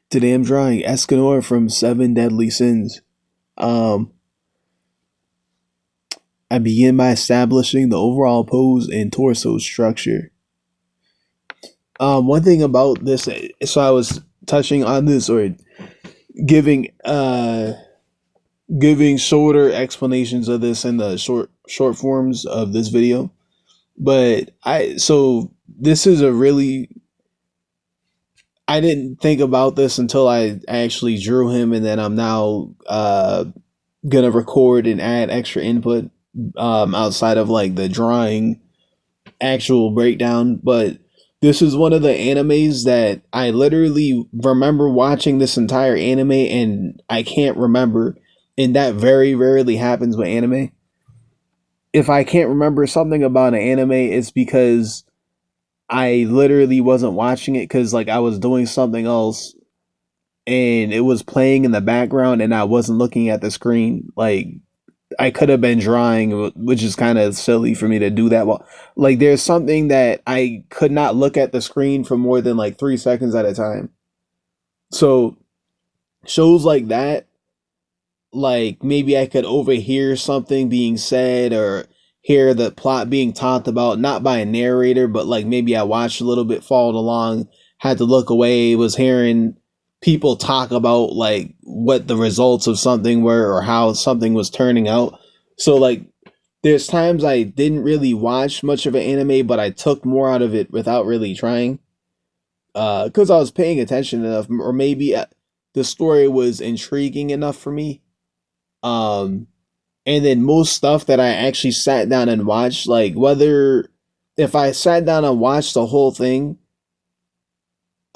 Today I'm drawing Escanor from Seven Deadly Sins. Um, I begin by establishing the overall pose and torso structure. One thing about this, so I was touching on this or giving giving shorter explanations of this in the short forms of this video. But this is a really I didn't think about this until I actually drew him, and then I'm now gonna record and add extra input outside of like the drawing actual breakdown. But this is one of the animes that I literally remember watching this entire anime and I can't remember, and that very rarely happens with anime. If I can't remember something about an anime, it's because I literally wasn't watching it because like I was doing something else and it was playing in the background and I wasn't looking at the screen. Like I could have been drawing, which is kind of silly for me to do that. Well, like there's something that I could not look at the screen for more than like 3 seconds at a time. So shows like that, like maybe I could overhear something being said or hear the plot being talked about, not by a narrator, but like maybe I watched a little bit, followed along, had to look away, was hearing people talk about like what the results of something were or how something was turning out. So like there's times I didn't really watch much of an anime, but I took more out of it without really trying. Because I was paying attention enough, or maybe the story was intriguing enough for me. Um, and then most stuff that I actually sat down and watched, like whether if I sat down and watched the whole thing,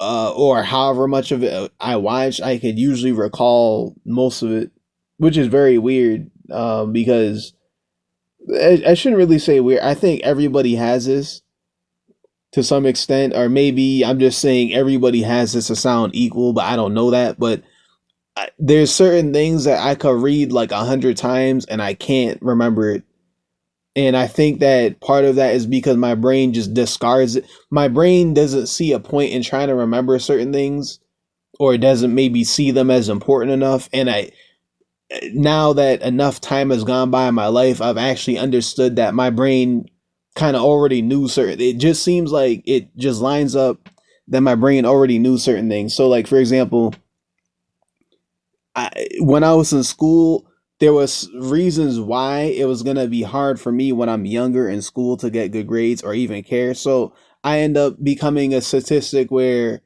or however much of it I watched, I could usually recall most of it, which is very weird. Because I shouldn't really say weird. I think everybody has this to some extent, or maybe I'm just saying everybody has this to sound equal, but I don't know that. But there's certain things that I could read like 100 times and I can't remember it. And I think that part of that is because my brain just discards it. My brain doesn't see a point in trying to remember certain things, or it doesn't maybe see them as important enough. And now that enough time has gone by in my life, I've actually understood that my brain kind of already knew certain. It just seems like it just lines up that my brain already knew certain things. So, like for example, when I was in school, there was reasons why it was gonna be hard for me when I'm younger in school to get good grades or even care. So I end up becoming a statistic where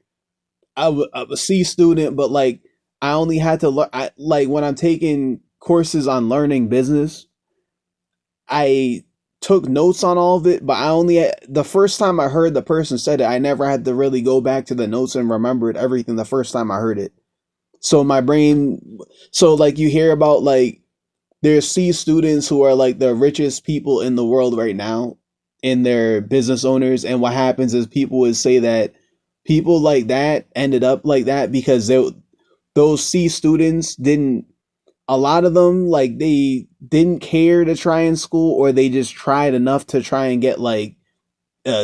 I'm a C student, but like I only had to learn. Like when I'm taking courses on learning business, I took notes on all of it, but I only the first time I heard the person said it, I never had to really go back to the notes and remembered everything the first time I heard it. So my brain, so like you hear about like there's C students who are like the richest people in the world right now, and they're business owners. And what happens is people would say that people like that ended up like that because those C students didn't. A lot of them like they didn't care to try in school, or they just tried enough to try and get like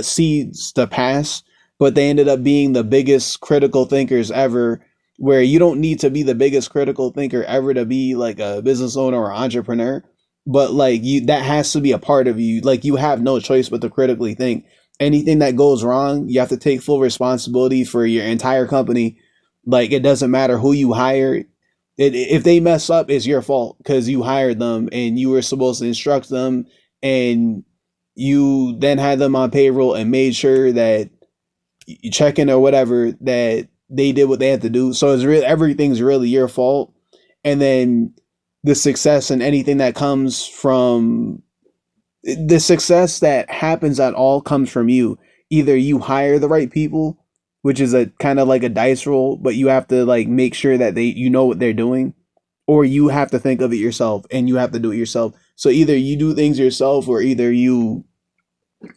C's to pass, but they ended up being the biggest critical thinkers ever. Where you don't need to be the biggest critical thinker ever to be like a business owner or entrepreneur, but like you, that has to be a part of you. Like you have no choice but to critically think. Anything that goes wrong, you have to take full responsibility for your entire company. Like it doesn't matter who you hire. If they mess up, it's your fault because you hired them and you were supposed to instruct them, and you then had them on payroll and made sure that you check in or whatever that they did what they had to do. So it's really everything's really your fault. And then the success and anything that comes from the success that happens at all comes from you. Either you hire the right people, which is a kind of like a dice roll, but you have to like make sure that they you know what they're doing, or you have to think of it yourself and you have to do it yourself. So either you do things yourself, or either you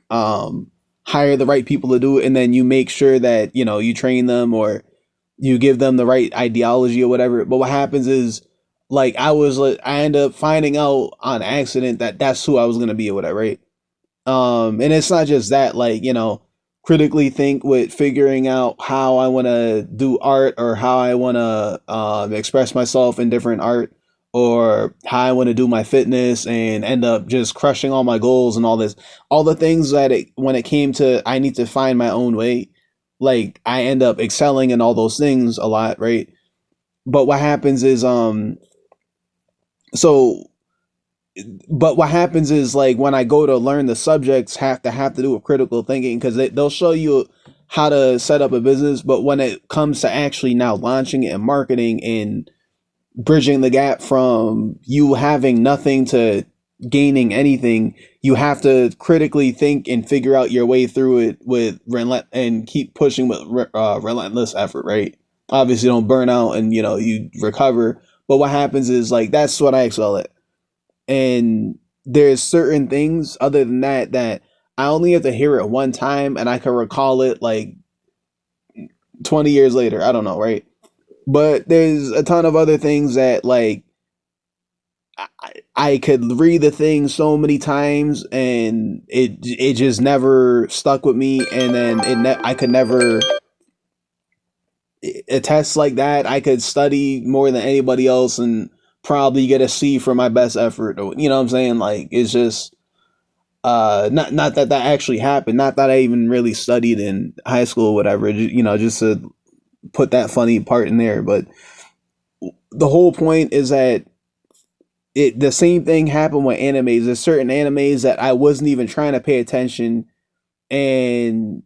um hire the right people to do it, and then you make sure that you train them, or you give them the right ideology or whatever. But what happens is, like I end up finding out on accident that that's who I was going to be or whatever, right? And it's not just that, like critically think with figuring out how I want to do art, or how I want to express myself in different art, or how I want to do my fitness and end up just crushing all my goals and all this, all the things that when it came to I need to find my own way, like I end up excelling in all those things a lot, right? But what happens is so but what happens is like when I go to learn the subjects have to do with critical thinking, because they'll show you how to set up a business, but when it comes to actually now launching it and marketing and bridging the gap from you having nothing to gaining anything, you have to critically think and figure out your way through it with and keep pushing with relentless effort, right? Obviously don't burn out, and you recover. But what happens is like that's what I excel at. And there's certain things other than that that I only have to hear it one time and I can recall it like 20 years later. I don't know, right? But there's a ton of other things that like I could read the thing so many times and it just never stuck with me, and then I could never a test like that. I could study more than anybody else and probably get a C for my best effort, or you know what I'm saying? Like it's just not that that actually happened, not that I even really studied in high school or whatever, just to put that funny part in there. But the whole point is that the same thing happened with animes. There's certain animes that I wasn't even trying to pay attention, and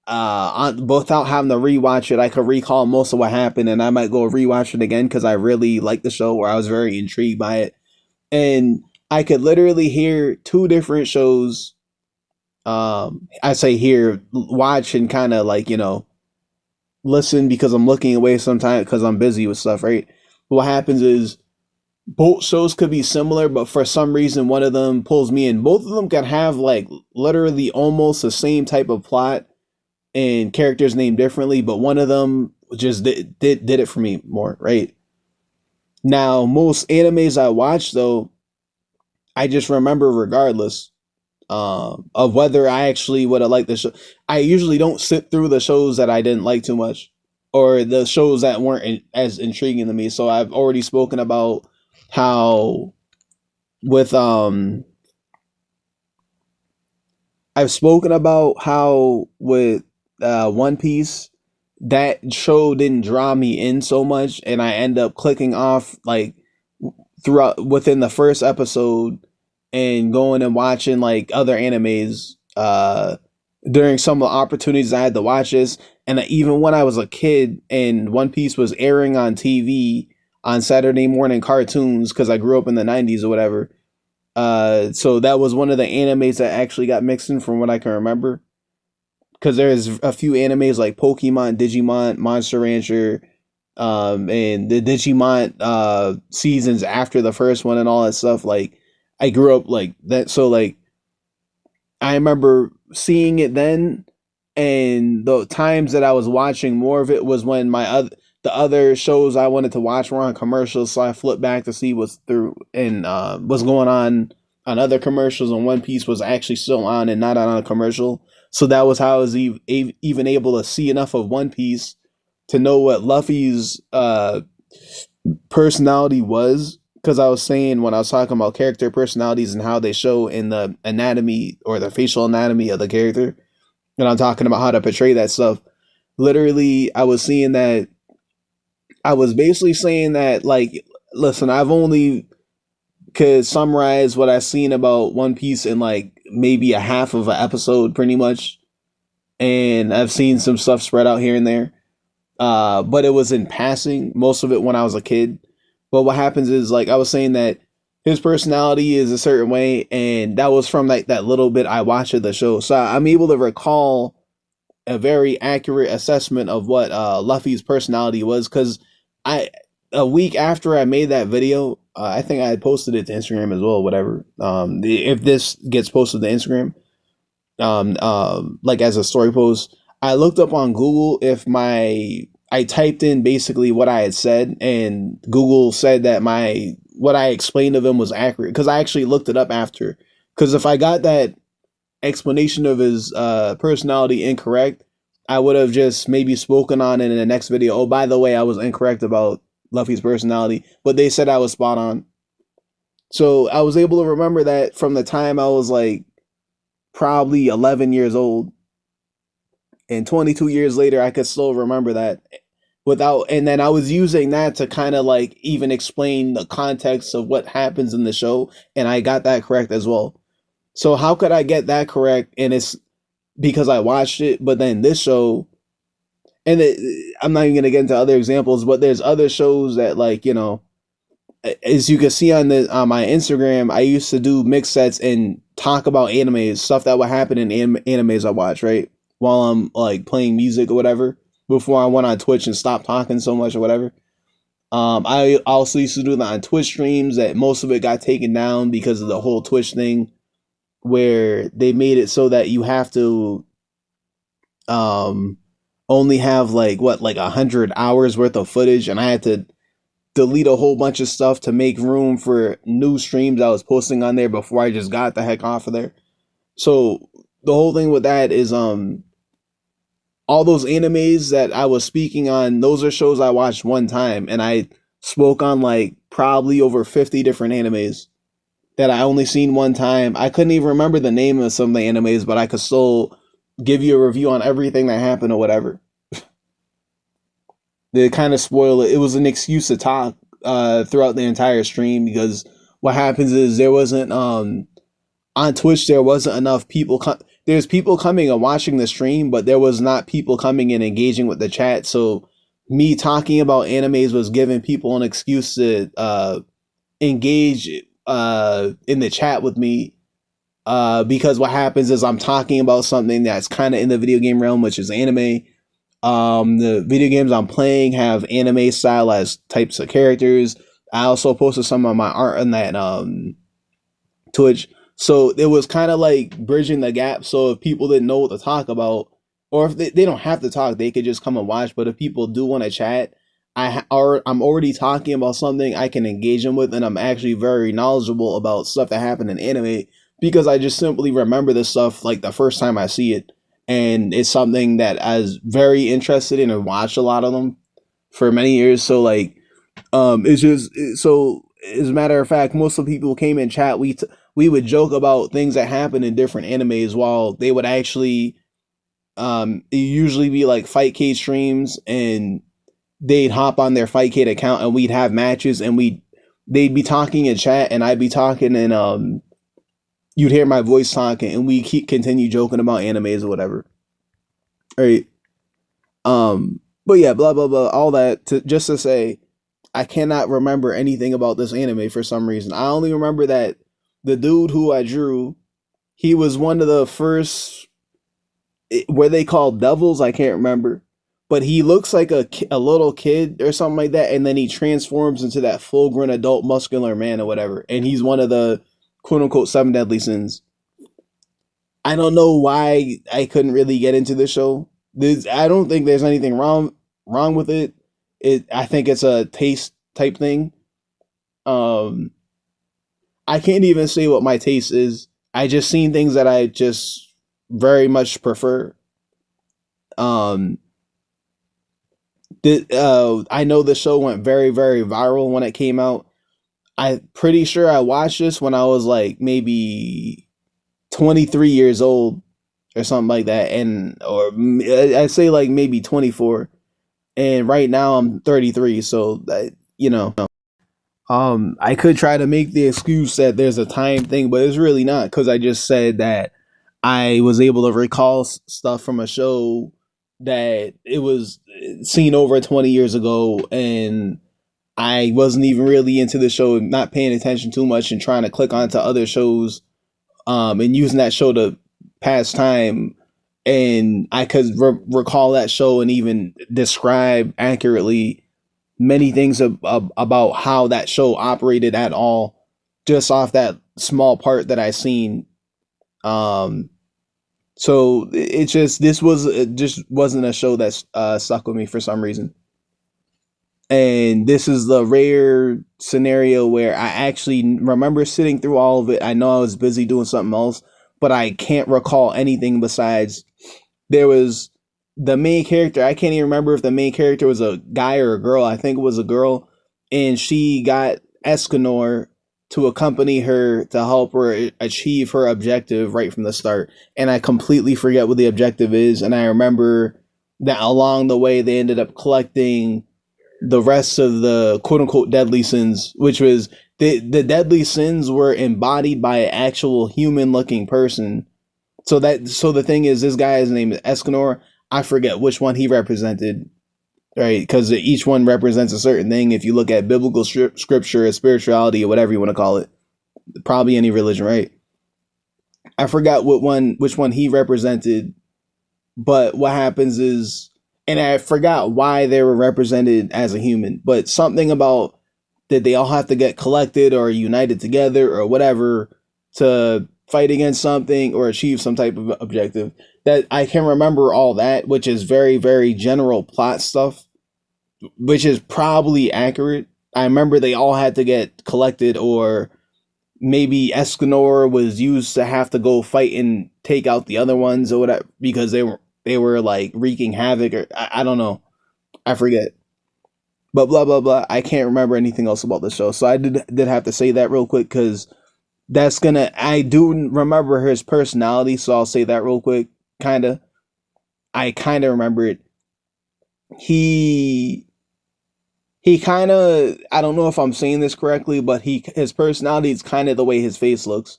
without having to rewatch it, I could recall most of what happened, and I might go rewatch it again because I really liked the show, or I was very intrigued by it. And I could literally hear two different shows. I say hear, watch, and kind of like listen, because I'm looking away sometimes because I'm busy with stuff, right? What happens is both shows could be similar, but for some reason one of them pulls me in. Both of them can have like literally almost the same type of plot and characters named differently, but one of them just did it for me more, right? Now, most animes I watch though, I just remember regardless of whether I actually would have liked the show. I usually don't sit through the shows that I didn't like too much, or the shows that weren't as intriguing to me. So I've already spoken about how with I've spoken about how with One Piece, that show didn't draw me in so much, and I end up clicking off like throughout within the first episode and going and watching like other animes during some of the opportunities I had to watch this. And even when I was a kid and One Piece was airing on TV on Saturday morning cartoons, because I grew up in the 90s or whatever. So that was one of the animes that actually got mixed in from what I can remember. Because there's a few animes like Pokemon, Digimon, Monster Rancher, and the Digimon seasons after the first one and all that stuff. Like I grew up like that, so like I remember seeing it then, and the times that I was watching more of it was when the other shows I wanted to watch were on commercials, so I flipped back to see what's through and what's going on other commercials, and One Piece was actually still on and not on a commercial. So that was how I was even able to see enough of One Piece to know what Luffy's personality was, because I was saying when I was talking about character personalities and how they show in the anatomy or the facial anatomy of the character, and I'm talking about how to portray that stuff. Literally, I was seeing that I was basically saying that like, listen, I've only could summarize what I've seen about One Piece in like maybe a half of an episode, pretty much, and I've seen some stuff spread out here and there. But it was in passing, most of it when I was a kid. But what happens is, like I was saying, that his personality is a certain way, and that was from like that little bit I watched of the show. So I'm able to recall a very accurate assessment of what Luffy's personality was, because I a week after I made that video, I think I had posted it to Instagram as well, whatever. If this gets posted to Instagram, like as a story post, I looked up on Google if I typed in basically what I had said, and Google said that what I explained to them was accurate, because I actually looked it up after. Because if I got that explanation of his personality incorrect, I would have just maybe spoken on it in the next video. Oh, by the way, I was incorrect about Luffy's personality, but they said I was spot on. So I was able to remember that from the time I was like probably 11 years old, and 22 years later, I could still remember that without. And then I was using that to kind of like even explain the context of what happens in the show, and I got that correct as well. So how could I get that correct? And it's because I watched it, but then this show, and I'm not even gonna get into other examples, but there's other shows that, like, as you can see on the on my Instagram, I used to do mix sets and talk about animes, stuff that would happen in animes I watch, right? While I'm like playing music or whatever, before I went on Twitch and stopped talking so much or whatever. I also used to do that on Twitch streams. That most of it got taken down because of the whole Twitch thing, where they made it so that you have to um only have like what, like 100 hours worth of footage, and I had to delete a whole bunch of stuff to make room for new streams I was posting on there before I just got the heck off of there. So the whole thing with that is all those animes that I was speaking on, those are shows I watched one time, and I spoke on like probably over 50 different animes that I only seen one time. I couldn't even remember the name of some of the animes, but I could still give you a review on everything that happened or whatever. They kind of spoil it. It was an excuse to talk throughout the entire stream, because what happens is there wasn't on Twitch, there wasn't enough people. There's people coming and watching the stream, but there was not people coming and engaging with the chat. So me talking about animes was giving people an excuse to engage in the chat with me. Because what happens is I'm talking about something that's kind of in the video game realm, which is anime. The video games I'm playing have anime stylized types of characters. I also posted some of my art on that Twitch. So it was kind of like bridging the gap. So if people didn't know what to talk about, or if they don't have to talk, they could just come and watch. But if people do want to chat, I'm already talking about something I can engage them with, and I'm actually very knowledgeable about stuff that happened in anime, because I just simply remember this stuff like the first time I see it, and it's something that I was very interested in and watched a lot of them for many years. So like, it's just so. As a matter of fact, most of the people who came in chat. We would joke about things that happen in different animes, while they would actually it usually be like Fightcade streams, and they'd hop on their Fightcade account and we'd have matches, and they'd be talking in chat and I'd be talking, and you'd hear my voice talking, and we continue joking about animes or whatever. Right. But yeah, blah blah blah, all that to just to say I cannot remember anything about this anime for some reason. I only remember that the dude who I drew, he was one of the first, were they called devils? I can't remember. But he looks like a little kid or something like that, and then he transforms into that full grown adult muscular man or whatever. And he's one of the quote unquote seven deadly sins. I don't know why I couldn't really get into the show. I don't think there's anything wrong with it. I think it's a taste type thing. Um, I can't even say what my taste is. I just seen things that I just very much prefer. Um, I know the show went very very viral when it came out. I'm pretty sure I watched this when I was like maybe 23 years old or something like that, and or I say like maybe 24. And right now I'm 33, so I could try to make the excuse that there's a time thing, but it's really not, because I just said that I was able to recall stuff from a show that it was seen over 20 years ago, and I wasn't even really into the show, not paying attention too much, and trying to click onto other shows, and using that show to pass time. And I could recall that show and even describe accurately many things about how that show operated at all, just off that small part that I seen. Um, so it just this was it just wasn't a show that stuck with me for some reason. And this is the rare scenario where I actually remember sitting through all of it. I know I was busy doing something else, but I can't recall anything besides there was the main character. I can't even remember if the main character was a guy or a girl. I think it was a girl, and she got Escanor to accompany her to help her achieve her objective right from the start. And I completely forget what the objective is. And I remember that along the way they ended up collecting the rest of the quote unquote deadly sins, which was the deadly sins were embodied by an actual human looking person. So the thing is, this guy's name is Escanor. I forget which one he represented, right? Because each one represents a certain thing. If you look at biblical scripture, spirituality, or whatever you want to call it, probably any religion, right? I forgot which one he represented, but what happens is, and I forgot why they were represented as a human, but something about that they all have to get collected or united together or whatever to fight against something or achieve some type of objective. That I can remember all that, which is very, very general plot stuff, which is probably accurate. I remember they all had to get collected, or maybe Escanor was used to have to go fight and take out the other ones or whatever because they were like wreaking havoc, or I don't know. I forget. But blah blah blah. I can't remember anything else about the show. So I did have to say that real quick because I do remember his personality, so I'll say that real quick. Kinda. I kinda remember it. He kinda, I don't know if I'm saying this correctly, but his personality is kinda the way his face looks.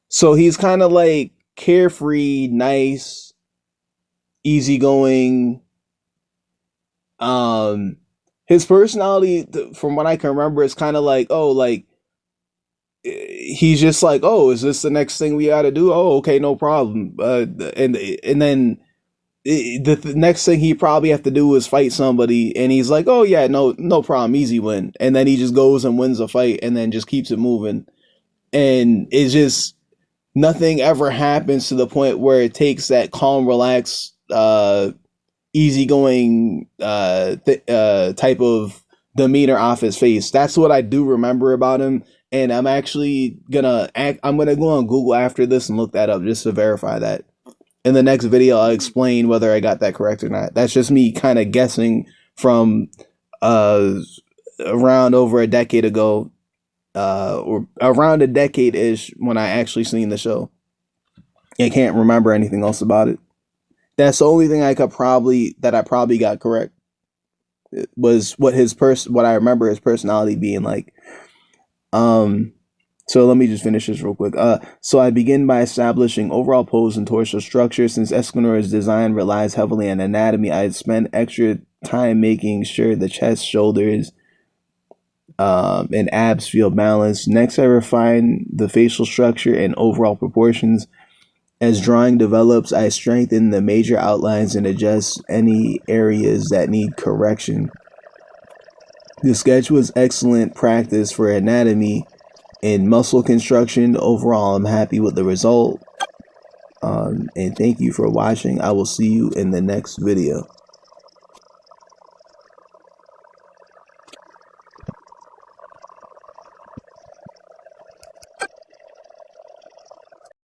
So he's kinda like carefree, nice, easygoing. Um his personality, from what I can remember, is kinda like, oh, like he's just like, oh, is this the next thing we got to do? Oh, okay, no problem. And then the next thing he probably have to do is fight somebody, and he's like, oh yeah, no problem, easy win. And then he just goes and wins a fight, and then just keeps it moving. And it's just nothing ever happens to the point where it takes that calm, relaxed, easygoing type of demeanor off his face. That's what I do remember about him, and I'm gonna go on Google after this and look that up just to verify that. In the next video, I'll explain whether I got that correct or not. That's just me kind of guessing from uh around over a decade ago, or around a decade ish when I actually seen the show. I can't remember anything else about it. That's the only thing I probably got correct. It was what I remember his personality being like. Um, so let me just finish this real quick. So I begin by establishing overall pose and torso structure. Since Escanor's design relies heavily on anatomy, I spend extra time making sure the chest, shoulders, and abs feel balanced. Next, I refine the facial structure and overall proportions. As drawing develops, I strengthen the major outlines and adjust any areas that need correction. The sketch was excellent practice for anatomy and muscle construction. Overall, I'm happy with the result. And thank you for watching. I will see you in the next video.